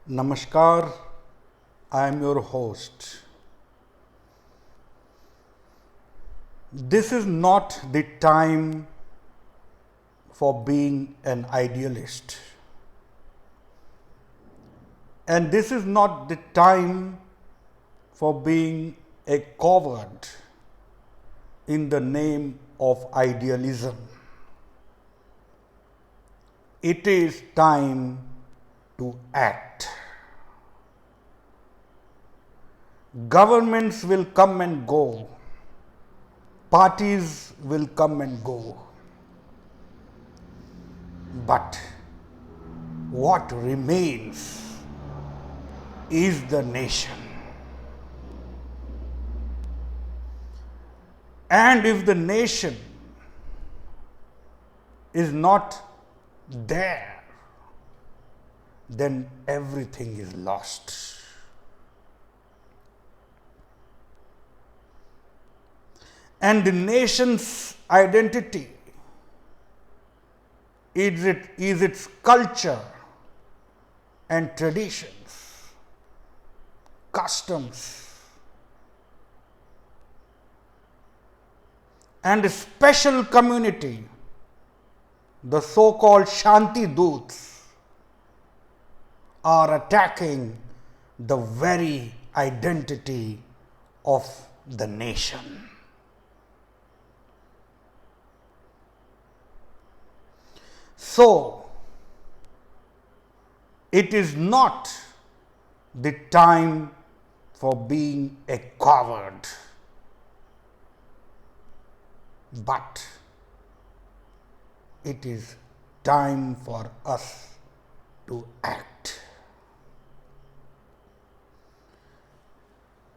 Namaskar, I am your host. This is not the time for being an idealist, and this is not the time for being a coward in the name of idealism. It is time to act. Governments will come and go, parties will come and go, but what remains is the nation. And if the nation is not there, then everything is lost. And the nation's identity is its culture and traditions, customs, and a special community, the so-called Shanti Doots, are attacking the very identity of the nation. So, it is not the time for being a coward, but it is time for us to act.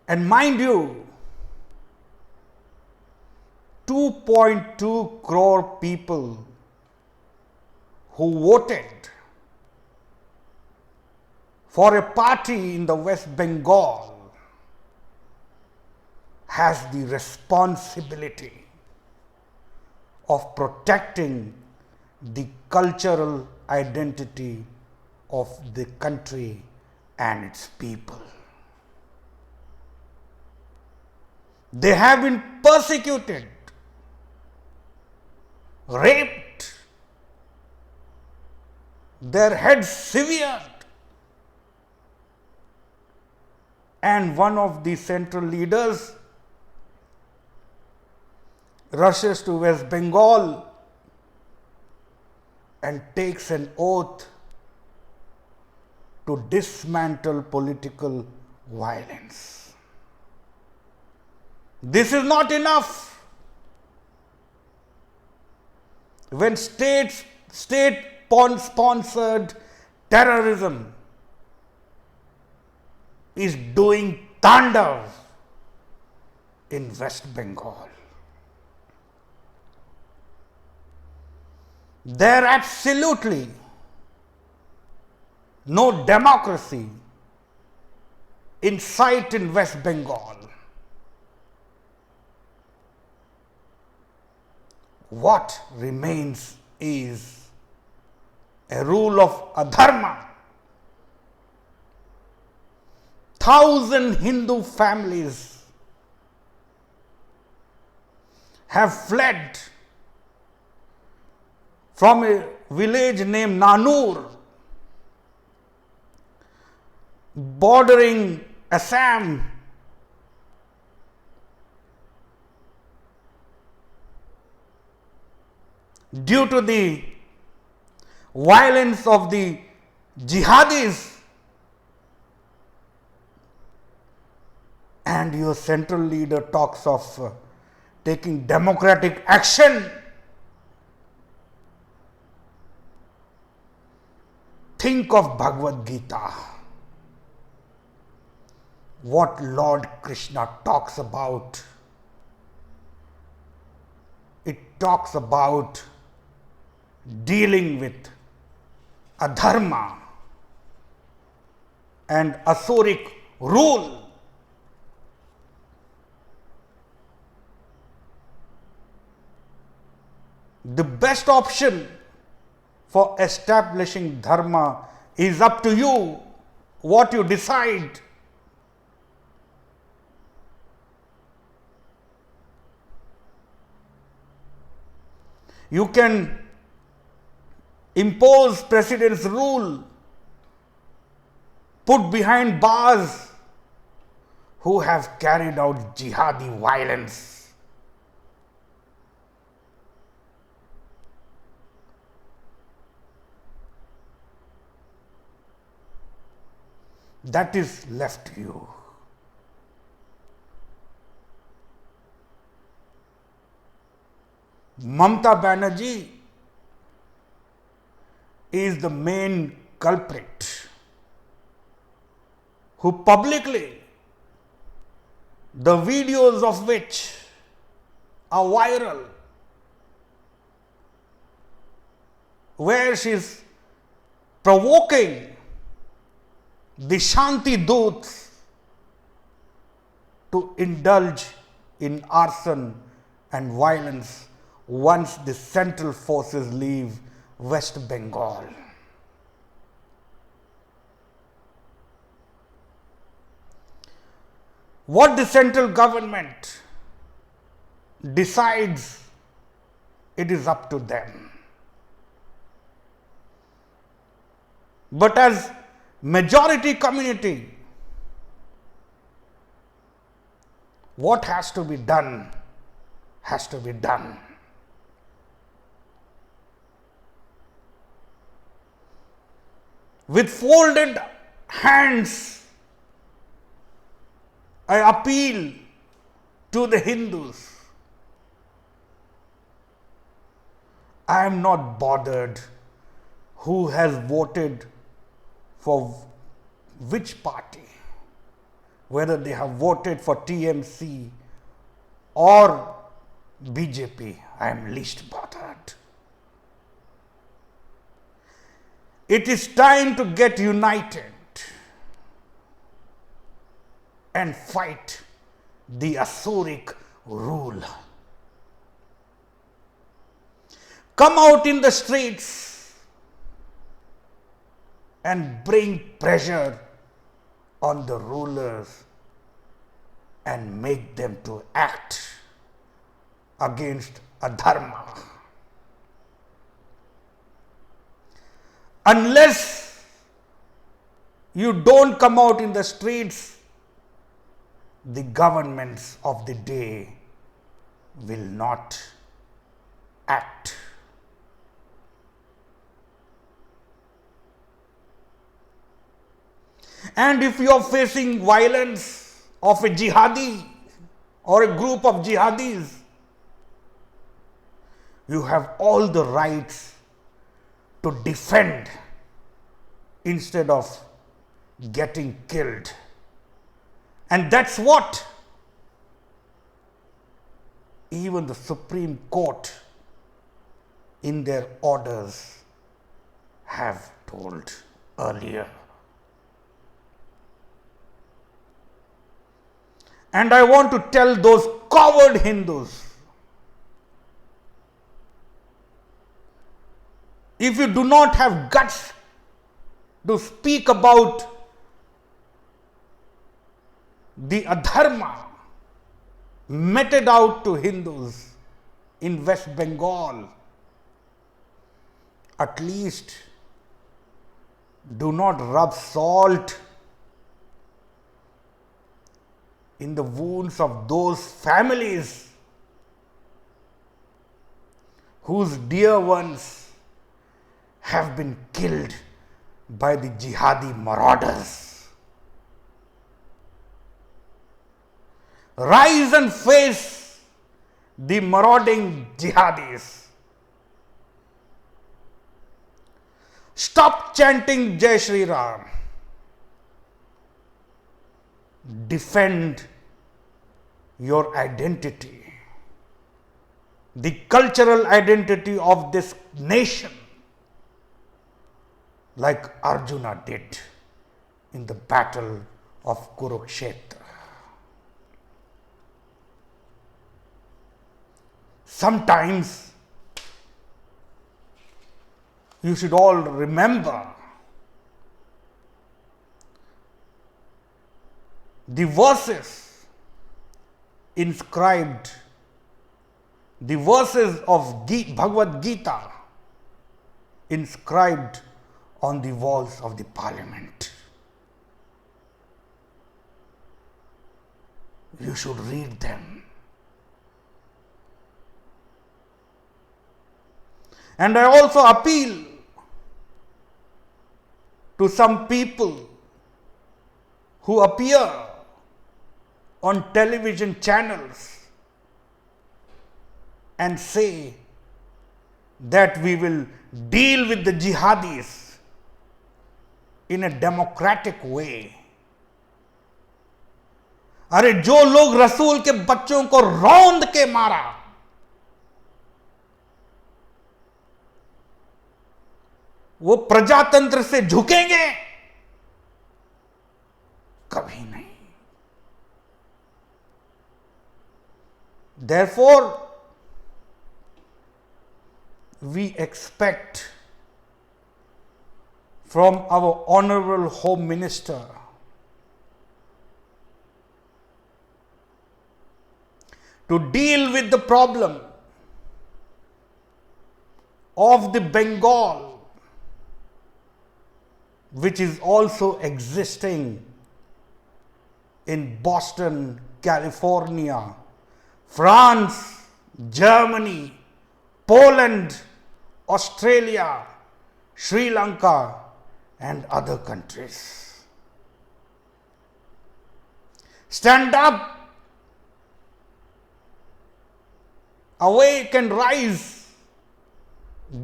And mind you, 2.2 crore people who voted for a party in the West Bengal has the responsibility of protecting the cultural identity of the country and its people. They have been persecuted, raped, their heads severed, and one of the central leaders rushes to West Bengal and takes an oath to dismantle political violence. This is not enough. When state-sponsored terrorism is doing tandavas in West Bengal, there absolutely no democracy in sight in West Bengal. What remains is a rule of adharma. 1,000 Hindu families have fled from a village named Nanur, bordering Assam, due to the violence of the jihadis. And your central leader talks of taking democratic action. Think of Bhagavad Gita. What Lord Krishna talks about. It talks about dealing with adharma and asuric rule. The best option for establishing dharma is up to you. what you decide. You can impose president's rule, put behind bars who have carried out jihadi violence. That is left to you. Mamata Banerjee is the main culprit who publicly, the videos of which are viral, where she is provoking the Shanti Doots to indulge in arson and violence once the central forces leave West Bengal. What the central government decides, it is up to them. But as majority community, what has to be done has to be done. With folded hands, I appeal to the Hindus. I am not bothered who has voted for which party, whether they have voted for TMC or BJP. I am least bothered. It is time to get united and fight the Asuric rule. Come out in the streets and bring pressure on the rulers and make them to act against adharma. Unless you don't come out in the streets, the governments of the day will not act. And if you are facing violence of a jihadi or a group of jihadis, you have all the rights to defend instead of getting killed. And that's what even the Supreme Court in their orders have told earlier. And I want to tell those coward Hindus, if you do not have guts to speak about the adharma meted out to Hindus in West Bengal, at least do not rub salt in the wounds of those families whose dear ones have been killed by the jihadi marauders. Rise and face the marauding jihadis. Stop chanting Jai Shri Ram. Defend your identity, the cultural identity of this nation, like Arjuna did in the battle of Kulshrestha. Sometimes you should all remember the verses inscribed, the verses of Bhagavad Gita inscribed on the walls of the parliament. You should read them. And I also appeal to some people who appear on television channels and say that we will deal with the jihadis in a democratic way. अरे जो लोग रसूल के बच्चों को रौंद के मारा, वो प्रजातंत्र से झुकेंगे? कभी नहीं. Therefore, we expect from our Honorable Home Minister to deal with the problem of the Bengal, which is also existing in Boston, California, France, Germany, Poland, Australia, Sri Lanka, and other countries. Stand up, awake and rise,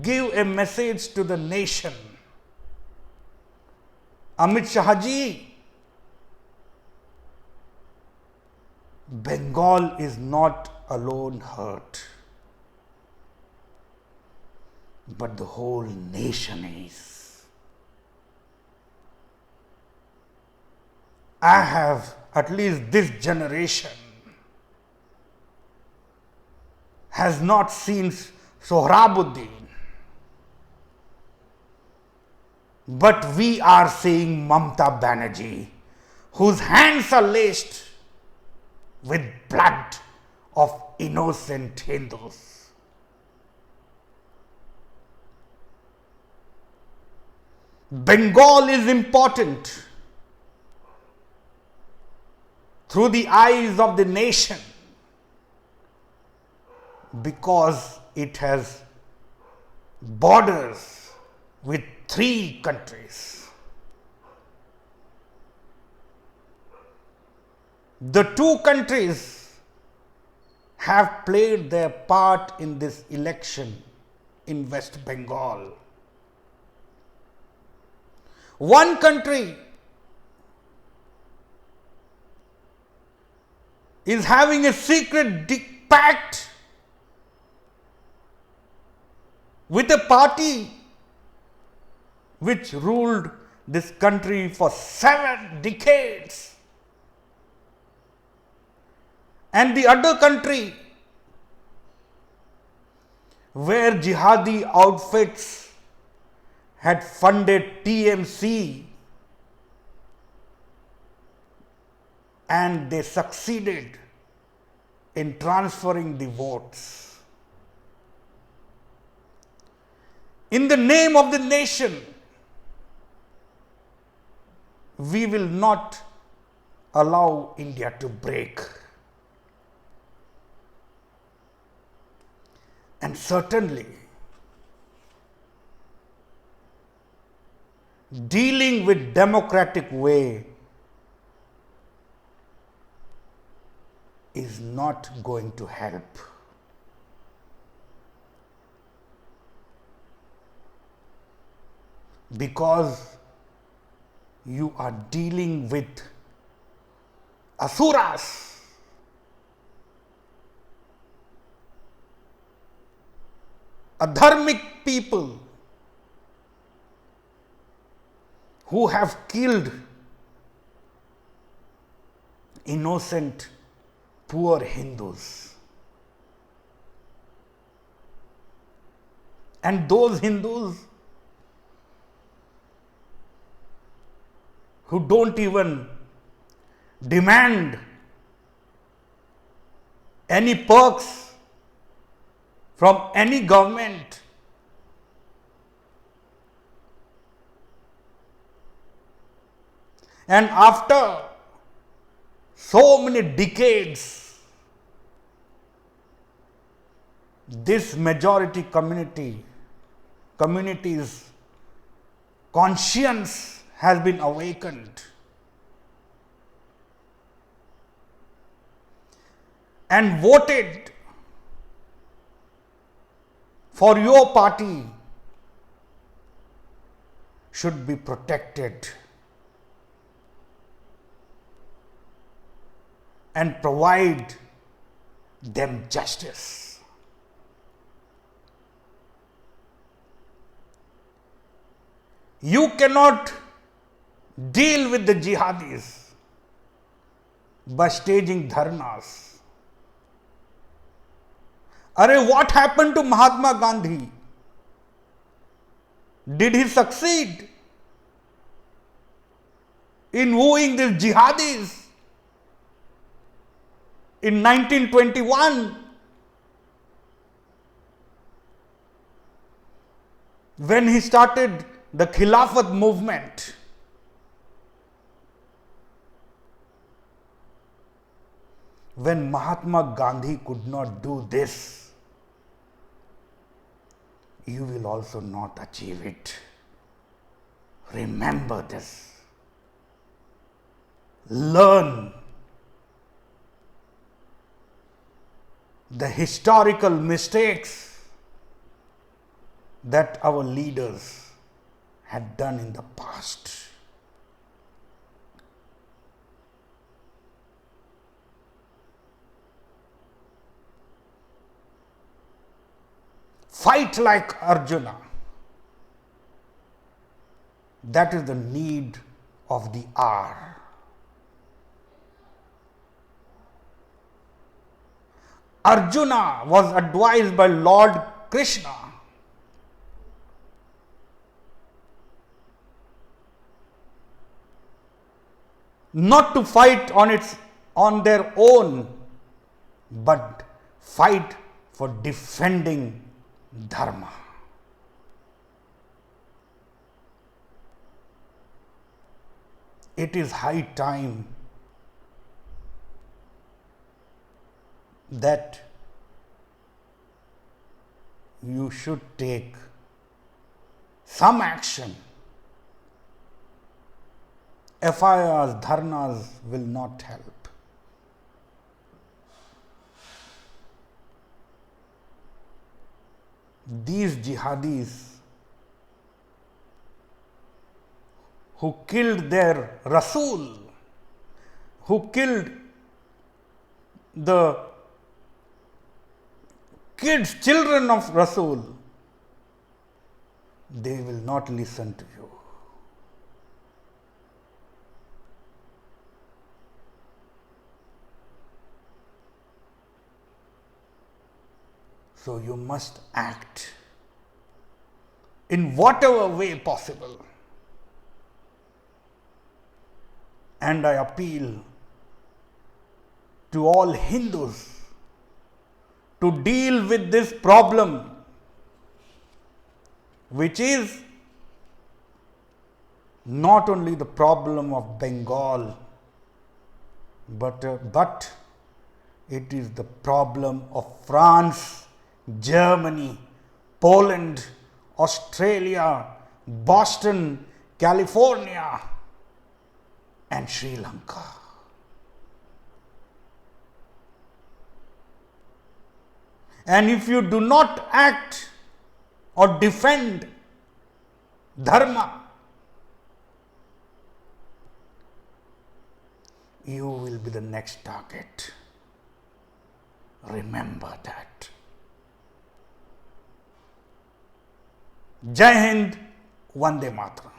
give a message to the nation. Amit Shah ji, Bengal is not alone hurt, but the whole nation is. I have, at least this generation, has not seen Sohrabuddin, but we are seeing Mamta Banerjee, whose hands are laced with blood of innocent Hindus. Bengal is important through the eyes of the nation because it has borders with 3 countries. The 2 countries have played their part in this election in West Bengal. One country is having a secret pact with a party which ruled this country for 7 decades. And the other country where jihadi outfits had funded TMC and they succeeded in transferring the votes. In the name of the nation, we will not allow India to break. And certainly, dealing with democratic way is not going to help. Because you are dealing with asuras, adharmic people who have killed innocent, poor Hindus. And those Hindus who don't even demand any perks from any government. And after so many decades, this majority community's conscience has been awakened. And voted for your party should be protected and provide them justice. You cannot deal with the jihadis by staging dharnas. What happened to Mahatma Gandhi? Did he succeed in wooing these jihadis in 1921? When he started the Khilafat movement. When Mahatma Gandhi could not do this, you will also not achieve it. Remember this. Learn the historical mistakes that our leaders had done in the past. Fight like Arjuna. That is the need of the hour. Arjuna was advised by Lord Krishna not to fight on their own, but fight for defending Dharma. It is high time that you should take some action. FIRs, dharnas will not help. These jihadis who killed their Rasul, who killed the children of Rasul, they will not listen to you. So you must act in whatever way possible. And I appeal to all Hindus to deal with this problem, which is not only the problem of Bengal, but it is the problem of France, Germany, Poland, Australia, Boston, California, and Sri Lanka. And if you do not act or defend Dharma, you will be the next target. Remember that. Jai Hind, Vande Mataram.